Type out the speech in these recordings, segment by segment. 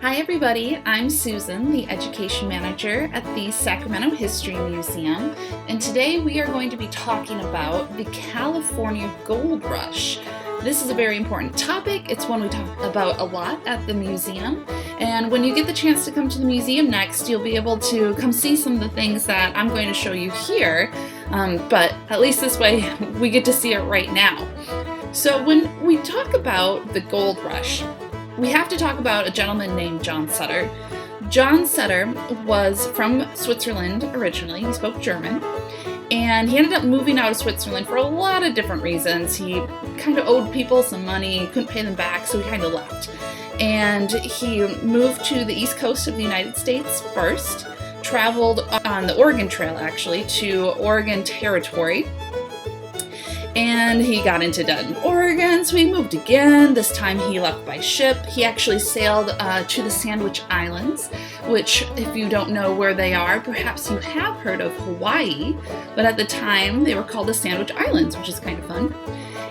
Hi everybody, I'm Susan, the Education Manager at the Sacramento History Museum, and today we are going to be talking about the California Gold Rush. This is a very important topic. It's one we talk about a lot at the museum, and when you get the chance to come to the museum next, you'll be able to come see some of the things that I'm going to show you here, but at least this way we get to see it right now. So when we talk about the Gold Rush, we have to talk about a gentleman named John Sutter. John Sutter was from Switzerland originally. He spoke German, and he ended up moving out of Switzerland for a lot of different reasons. He kind of owed people some money, couldn't pay them back, so he kind of left. And he moved to the east coast of the United States first, traveled on the Oregon Trail actually to Oregon Territory, and he got into debt in Oregon, so he moved again. This time he left by ship. He actually sailed to the Sandwich Islands, which, if you don't know where they are, perhaps you have heard of Hawaii, but at the time they were called the Sandwich Islands, which is kind of fun.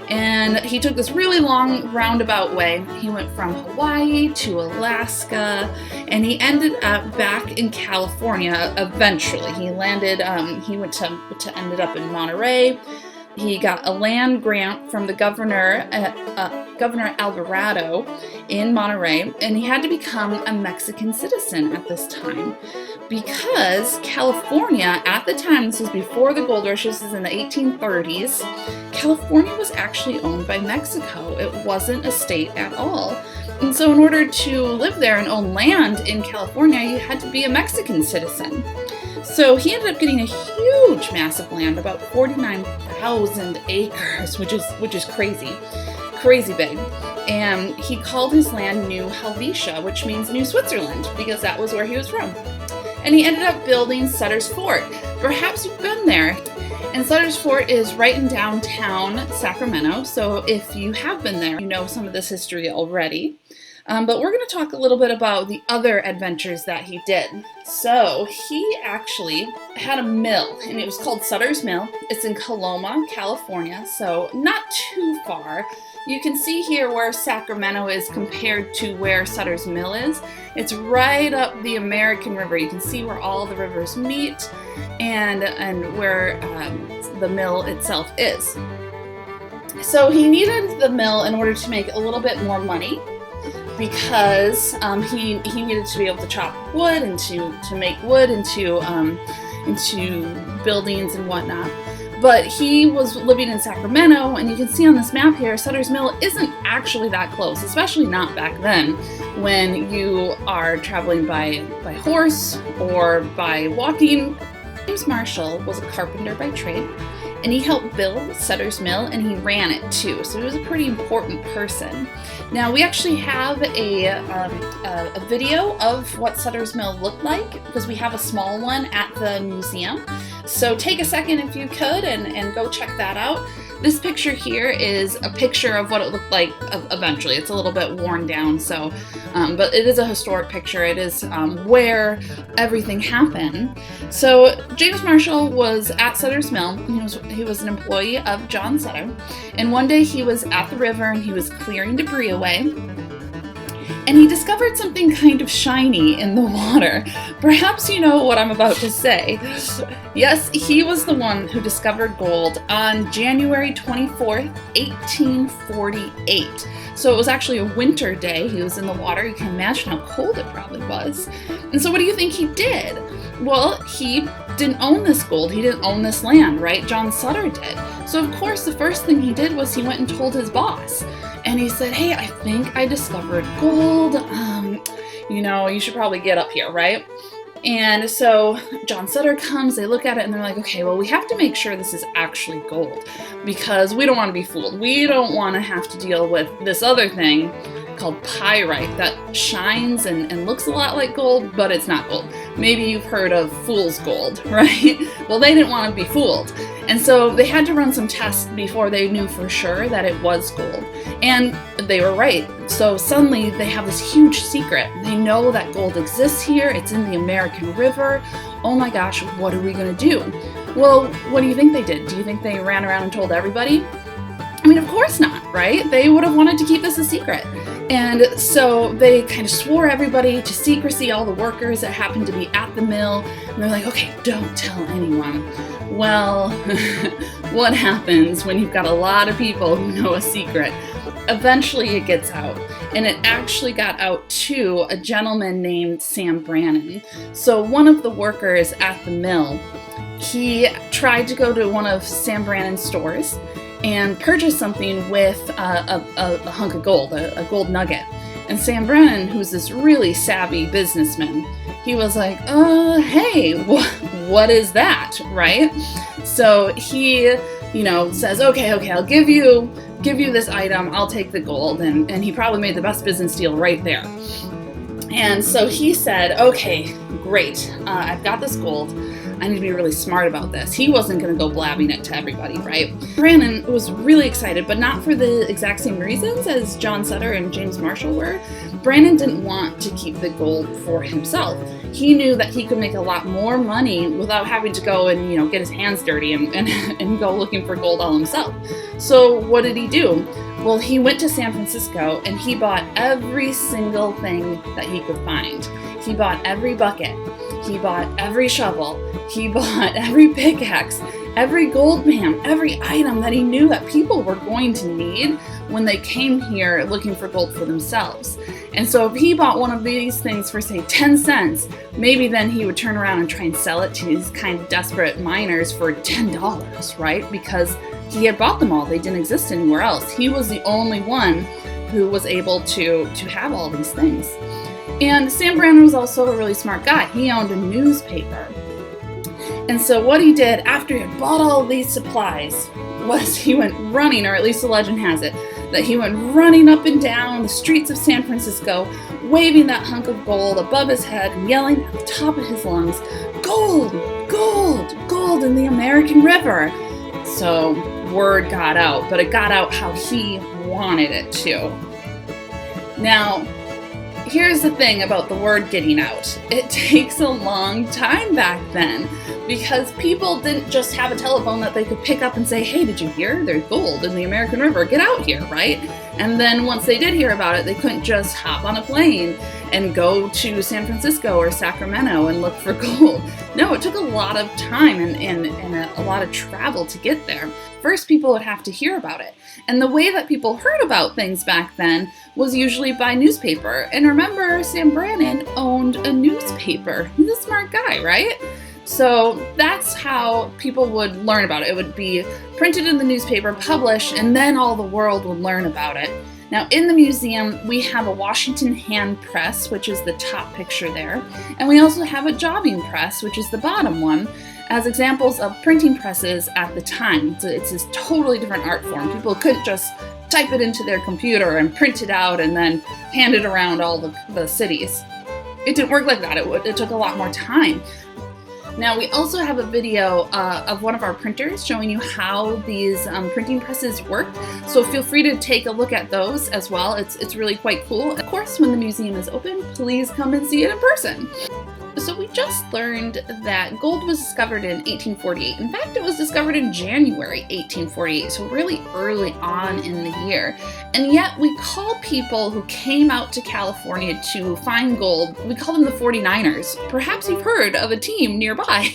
And he took this really long roundabout way. He went from Hawaii to Alaska, and he ended up back in California eventually. He landed, ended up in Monterey. He got a land grant from the Governor Alvarado in Monterey, and he had to become a Mexican citizen at this time because California, at the time, this was before the gold rush, this is in the 1830s, California was actually owned by Mexico. It wasn't a state at all. And so in order to live there and own land in California, you had to be a Mexican citizen. So he ended up getting a huge mass of land, about 49,000 acres, which is crazy big. And he called his land New Helvetia, which means New Switzerland, because that was where he was from. And he ended up building Sutter's Fort. Perhaps you've been there. And Sutter's Fort is right in downtown Sacramento, so if you have been there, you know some of this history already. But we're going to talk a little bit about the other adventures that he did. So he actually had a mill, and it was called Sutter's Mill. It's in Coloma, California, so not too far. You can see here where Sacramento is compared to where Sutter's Mill is. It's right up the American River. You can see where all the rivers meet and where the mill itself is. So he needed the mill in order to make a little bit more money, because he needed to be able to chop wood and to make wood into buildings and whatnot. But he was living in Sacramento, and you can see on this map here, Sutter's Mill isn't actually that close, especially not back then when you are traveling by horse or by walking. James Marshall was a carpenter by trade, and he helped build Sutter's Mill, and he ran it too, so he was a pretty important person. Now, we actually have a video of what Sutter's Mill looked like, because we have a small one at the museum. So take a second if you could and go check that out. This picture here is a picture of what it looked like eventually. It's a little bit worn down, so, but it is a historic picture. It is where everything happened. So James Marshall was at Sutter's Mill. He was an employee of John Sutter, and one day he was at the river and he was clearing debris away, and he discovered something kind of shiny in the water. Perhaps you know what I'm about to say. Yes, he was the one who discovered gold on January 24th, 1848. So it was actually a winter day. He was in the water. You can imagine how cold it probably was. And so what do you think he did? Well, he didn't own this gold. He didn't own this land, right? John Sutter did. So of course, the first thing he did was he went and told his boss. And he said, hey, I think I discovered gold. You should probably get up here, right? And so John Sutter comes, they look at it, and they're like, okay, well, we have to make sure this is actually gold, because we don't want to be fooled. We don't want to have to deal with this other thing called pyrite that shines and looks a lot like gold, but it's not gold. Maybe you've heard of fool's gold, right? Well, they didn't want to be fooled. And so they had to run some tests before they knew for sure that it was gold. And they were right. So suddenly they have this huge secret. They know that gold exists here. It's in the American River. Oh my gosh, what are we going to do? Well, what do you think they did? Do you think they ran around and told everybody? I mean, of course not, right? They would have wanted to keep this a secret. And so they kind of swore everybody to secrecy, all the workers that happened to be at the mill. And they're like, okay, don't tell anyone. Well, what happens when you've got a lot of people who know a secret? Eventually it gets out. And it actually got out to a gentleman named Sam Brannan. So one of the workers at the mill, he tried to go to one of Sam Brannan's stores and purchase something with a hunk of gold, a gold nugget. And Sam Brannan, who's this really savvy businessman, he was like, hey, what is that, right? So he, says, okay, I'll give you this item, I'll take the gold. And he probably made the best business deal right there. And so he said, okay, great, I've got this gold. I need to be really smart about this. He wasn't going to go blabbing it to everybody, right? Brannan was really excited, but not for the exact same reasons as John Sutter and James Marshall were. Brannan didn't want to keep the gold for himself. He knew that he could make a lot more money without having to go and get his hands dirty and go looking for gold all himself. So what did he do? Well, he went to San Francisco and he bought every single thing that he could find. He bought every bucket. He bought every shovel. He bought every pickaxe, every gold pan, every item that he knew that people were going to need when they came here looking for gold for themselves. And so if he bought one of these things for, say, 10 cents, maybe then he would turn around and try and sell it to these kind of desperate miners for $10, right? Because he had bought them all. They didn't exist anywhere else. He was the only one who was able to have all these things. And Sam Brannan was also a really smart guy. He owned a newspaper. And so what he did after he had bought all these supplies was he went running, or at least the legend has it, that he went running up and down the streets of San Francisco, waving that hunk of gold above his head and yelling at the top of his lungs, "Gold, gold, gold in the American River." So word got out, but it got out how he wanted it to. Now, here's the thing about the word getting out. It takes a long time back then because people didn't just have a telephone that they could pick up and say, hey, did you hear? There's gold in the American River. Get out here, right? And then once they did hear about it, they couldn't just hop on a plane and go to San Francisco or Sacramento and look for gold. No, it took a lot of time and a lot of travel to get there. First, people would have to hear about it. And the way that people heard about things back then was usually by newspaper. And remember, Sam Brannan owned a newspaper. He's a smart guy, right? So that's how people would learn about it. It would be printed in the newspaper, published, and then all the world would learn about it. Now, in the museum, we have a Washington hand press, which is the top picture there. And we also have a jobbing press, which is the bottom one, as examples of printing presses at the time. It's this totally different art form. People couldn't just type it into their computer and print it out and then hand it around all the cities. It didn't work like that. It took a lot more time. Now, we also have a video of one of our printers showing you how these printing presses worked. So feel free to take a look at those as well. It's really quite cool. Of course, when the museum is open, please come and see it in person. So we just learned that gold was discovered in 1848. In fact, it was discovered in January 1848, so really early on in the year. And yet we call people who came out to California to find gold, we call them the 49ers. Perhaps you've heard of a team nearby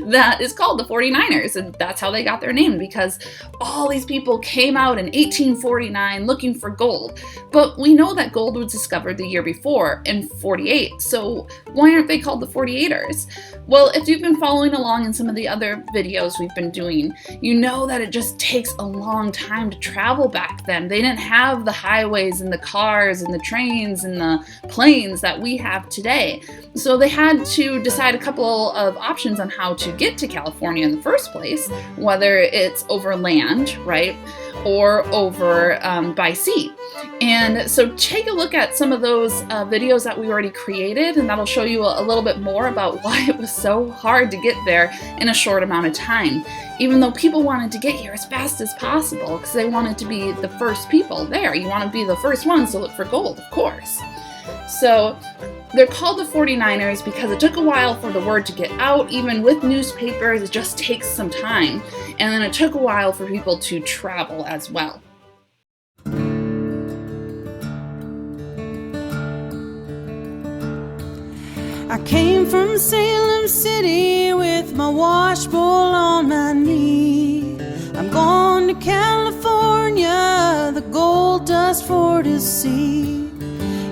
that is called the 49ers, and that's how they got their name, because all these people came out in 1849 looking for gold. But we know that gold was discovered the year before in 48, so why aren't they called the 48ers? Well, if you've been following along in some of the other videos we've been doing, you know that it just takes a long time to travel back then. They didn't have the highways and the cars and the trains and the planes that we have today. So they had to decide a couple of options on how to get to California in the first place, whether it's over land, right, or over by sea. And so take a look at some of those videos that we already created, and that'll show you a little bit more about why it was so hard to get there in a short amount of time. Even though people wanted to get here as fast as possible because they wanted to be the first people there. You want to be the first ones to look for gold, of course. So they're called the 49ers because it took a while for the word to get out. Even with newspapers, it just takes some time. And then it took a while for people to travel as well. I came from Salem City with my wash bowl on my knee. I'm going to California, the gold dust for to see.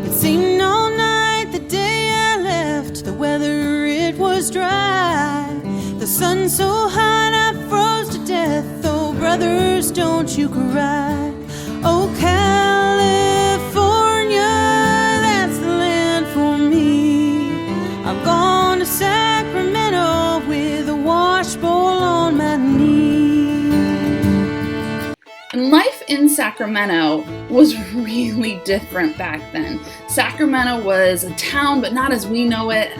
It seemed all night the day I left, the weather it was dry. The sun so hot I froze to death, oh brothers don't you cry. Oh California, that's the land for me. I'm going to Sacramento with a wash bowl on my knee. And life in Sacramento was really different back then. Sacramento was a town, but not as we know it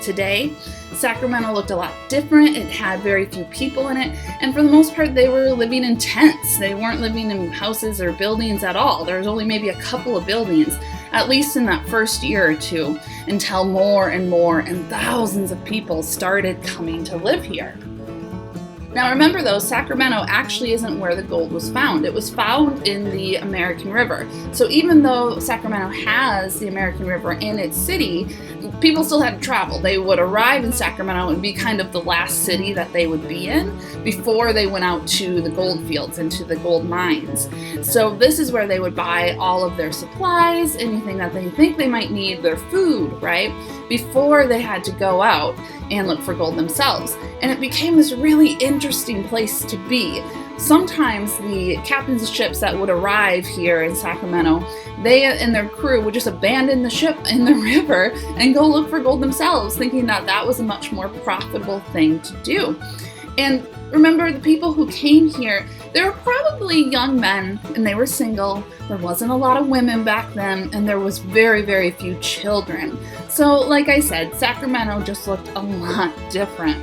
today. Sacramento looked a lot different. It had very few people in it, and for the most part they were living in tents. They weren't living in houses or buildings at all. There was only maybe a couple of buildings, at least in that first year or two, until more and more and thousands of people started coming to live here. Now remember though, Sacramento actually isn't where the gold was found. It was found in the American River. So even though Sacramento has the American River in its city, people still had to travel. They would arrive in Sacramento and be kind of the last city that they would be in before they went out to the gold fields and to the gold mines. So this is where they would buy all of their supplies, anything that they think they might need, their food, right? Before they had to go out and look for gold themselves. And it became this really interesting place to be. Sometimes the captains of ships that would arrive here in Sacramento, they and their crew would just abandon the ship in the river and go look for gold themselves, thinking that that was a much more profitable thing to do. And remember, the people who came here, they were probably young men and they were single. There wasn't a lot of women back then, and there was very, very few children. So like I said, Sacramento just looked a lot different.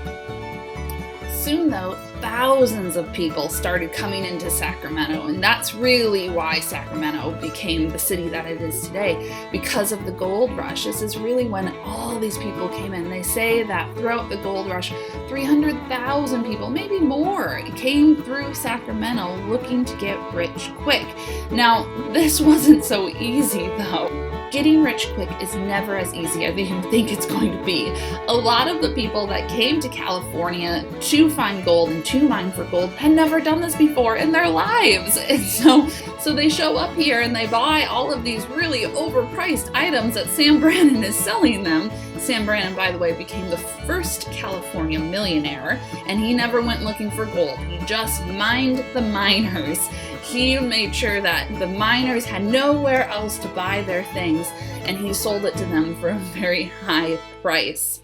Soon though, thousands of people started coming into Sacramento, and that's really why Sacramento became the city that it is today, because of the gold rush. This is really when all these people came in. They say that throughout the gold rush, 300,000 people, maybe more, came through Sacramento looking to get rich quick. Now, this wasn't so easy though. Getting rich quick is never as easy as you think it's going to be. A lot of the people that came to California to find gold and to mine for gold had never done this before in their lives. And so they show up here and they buy all of these really overpriced items that Sam Brannan is selling them. Sam Brannan, by the way, became the first California millionaire, and he never went looking for gold. He just mined the miners. He made sure that the miners had nowhere else to buy their things, and he sold it to them for a very high price.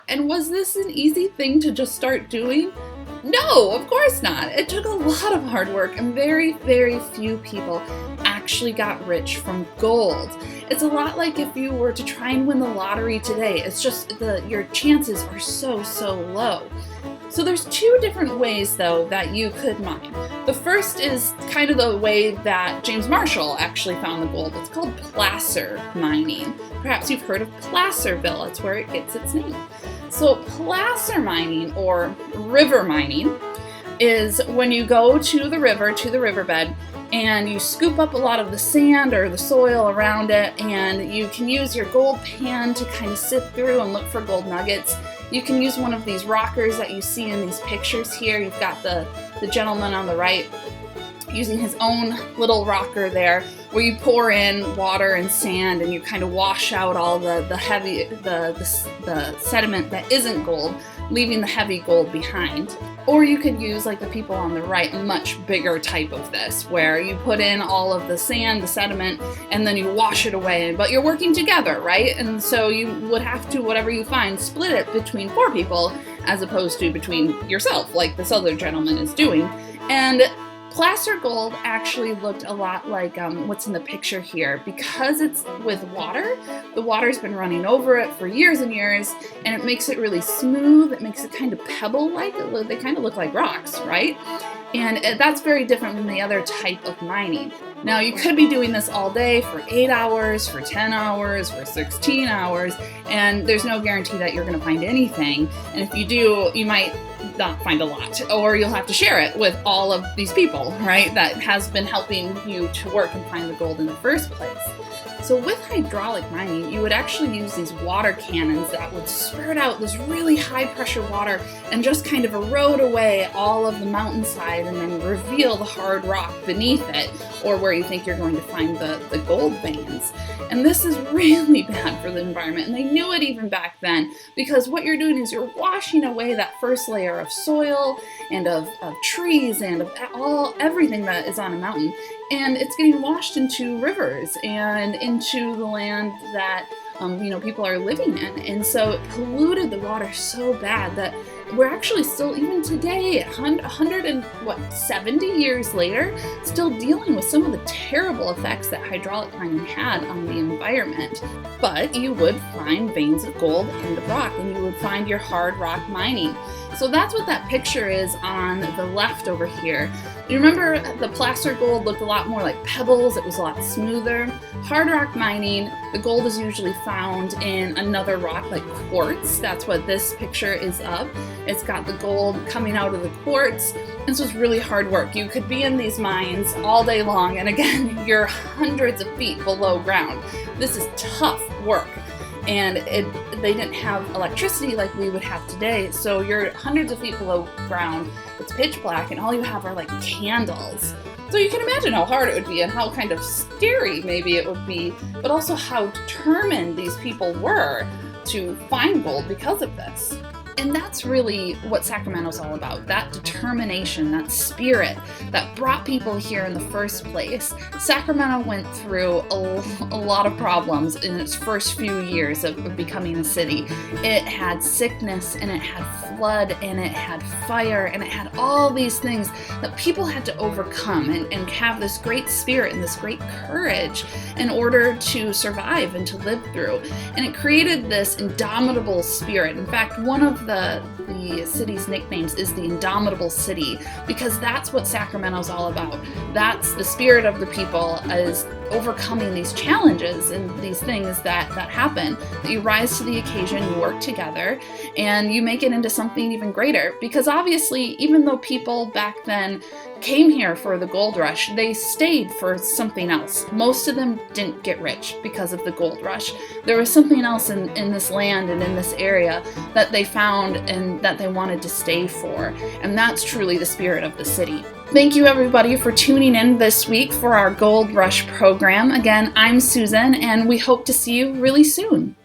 And was this an easy thing to just start doing? No, of course not. It took a lot of hard work, and very, very few people actually got rich from gold. It's a lot like if you were to try and win the lottery today. It's just your chances are so low. So there's two different ways though that you could mine. The first is kind of the way that James Marshall actually found the gold. It's called placer mining. Perhaps you've heard of Placerville. It's where it gets its name. So placer mining, or river mining, is when you go to the river, to the riverbed, and you scoop up a lot of the sand or the soil around it, and you can use your gold pan to kind of sift through and look for gold nuggets. You can use one of these rockers that you see in these pictures here. You've got the gentleman on the right using his own little rocker there, where you pour in water and sand and you kind of wash out all the sediment that isn't gold, leaving the heavy gold behind. Or you could use, like the people on the right, a much bigger type of this, where you put in all of the sand, the sediment, and then you wash it away, but you're working together, right? And so you would have to, whatever you find, split it between 4 people as opposed to between yourself, like this other gentleman is doing. And placer gold actually looked a lot like what's in the picture here. Because it's with water, the water's been running over it for years and years, and it makes it really smooth. It makes it kind of pebble-like. They kind of look like rocks, right? And that's very different than the other type of mining. Now, you could be doing this all day for 8 hours, for 10 hours, for 16 hours, and there's no guarantee that you're going to find anything. And if you do, you might not find a lot, or you'll have to share it with all of these people, right, that has been helping you to work and find the gold in the first place. So with hydraulic mining, you would actually use these water cannons that would spurt out this really high pressure water and just kind of erode away all of the mountainside and then reveal the hard rock beneath it, or where you think you're going to find the gold veins. And this is really bad for the environment, and they knew it even back then, because what you're doing is you're washing away that first layer of soil and of trees and of everything that is on a mountain, and it's getting washed into rivers and into the land that people are living in. And so it polluted the water so bad that we're actually still, even today, 170 years later, still dealing with some of the terrible effects that hydraulic mining had on the environment. But you would find veins of gold in the rock, and you would find your hard rock mining. So that's what that picture is on the left over here. You remember the placer gold looked a lot more like pebbles, it was a lot smoother. Hard rock mining, the gold is usually found in another rock like quartz. That's what this picture is of. It's got the gold coming out of the quartz. This was really hard work. You could be in these mines all day long, and again, you're hundreds of feet below ground. This is tough work. And they didn't have electricity like we would have today, so you're hundreds of feet below ground, it's pitch black, and all you have are like candles. So you can imagine how hard it would be and how kind of scary maybe it would be, but also how determined these people were to find gold because of this. And that's really what Sacramento's all about, that determination, that spirit that brought people here in the first place. Sacramento went through a lot of problems in its first few years of becoming a city. It had sickness, and it had flood, and it had fire, and it had all these things that people had to overcome and have this great spirit and this great courage in order to survive and to live through. And it created this indomitable spirit. In fact, one of the city's nicknames is the Indomitable City, because that's what Sacramento's all about. That's the spirit of the people, is overcoming these challenges and these things that happen, that you rise to the occasion, you work together, and you make it into something even greater. Because obviously, even though people back then came here for the gold rush, they stayed for something else. Most of them didn't get rich because of the gold rush. There was something else in this land and in this area that they found and that they wanted to stay for. And that's truly the spirit of the city. Thank you everybody for tuning in this week for our Gold Rush program. Again, I'm Susan, and we hope to see you really soon.